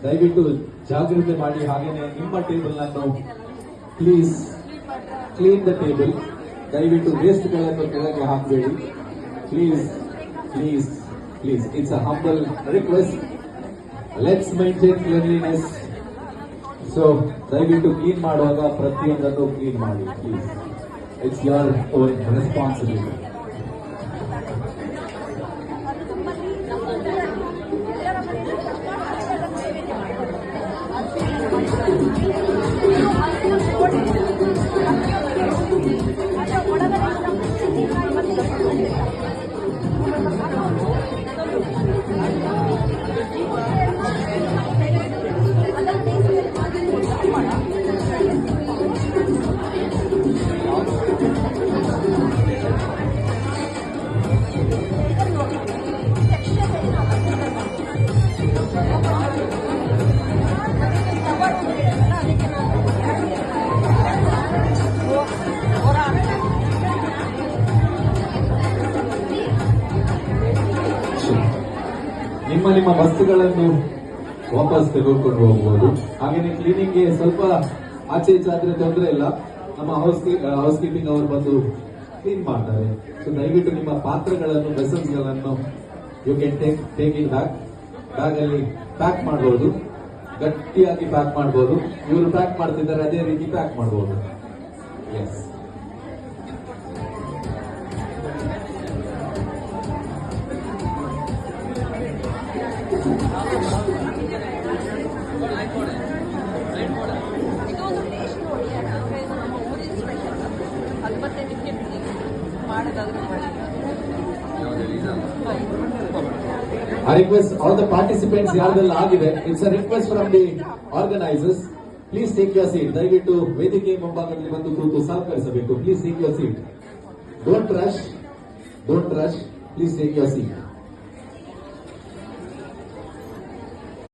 ದಯವಿಟ್ಟು ಜಾಗೃತಿ ಮಾಡಿ. ಹಾಗೇನೆ ನಿಮ್ಮ ಟೇಬಲ್ ಅನ್ನು ಪ್ಲೀಸ್ ಕ್ಲೀನ್ ದ ಟೇಬಲ್. ದಯವಿಟ್ಟು ವೇಸ್ಟ್ ಗಳನ್ನು ಕೆಳಗೆ ಹಾಕಬೇಡಿ. Please please please, it's a humble request. Let's maintain cleanliness. So ದಯವಿಟ್ಟು ಕ್ಲೀನ್ ಮಾಡುವಾಗ ಪ್ರತಿಯೊಂದನ್ನು ಕ್ಲೀನ್ ಮಾಡಿ please. It's your own responsibility. ನಿಮ್ಮ ವಸ್ತುಗಳನ್ನು ವಾಪಸ್ ತೆಗೆದುಕೊಂಡು ಹೋಗಬಹುದು. ಹಾಗೆಯೇ ಕ್ಲೀನಿಂಗ್ಗೆ ಸ್ವಲ್ಪ ಆಚೆ ಈಚೆ ಆದ್ರೆ ತೊಂದರೆ ಇಲ್ಲ, ನಮ್ಮ ಹೌಸ್ ಕೀಪಿಂಗ್ ಅವರು ಬಂದು ಕ್ಲೀನ್ ಮಾಡ್ತಾರೆ. ಸೊ ದಯವಿಟ್ಟು ನಿಮ್ಮ ಪಾತ್ರೆಗಳನ್ನು, ವೆಸಲ್ಸ್ ಗಳನ್ನು you can take in bag ಅಲ್ಲಿ ಪ್ಯಾಕ್ ಮಾಡಬಹುದು. ಗಟ್ಟಿಯಾಗಿ ಪ್ಯಾಕ್ ಮಾಡಬಹುದು. ಇವರು ಪ್ಯಾಕ್ ಮಾಡ್ತಿದ್ದಾರೆ, ಅದೇ ರೀತಿ ಪ್ಯಾಕ್ ಮಾಡಬಹುದು. Yes, I request all the participants ಯಾರೆಲ್ಲ ಆಗಿದೆ, it's a request from the organisers. Please take your seat. ದಯವಿಟ್ಟು ವೇದಿಕೆ ಮುಂಭಾಗದಲ್ಲಿ ಬಂದು ಕೂತು ಸಹಕರಿಸಬೇಕು. Please take your seat. Don't rush. Please take your seat.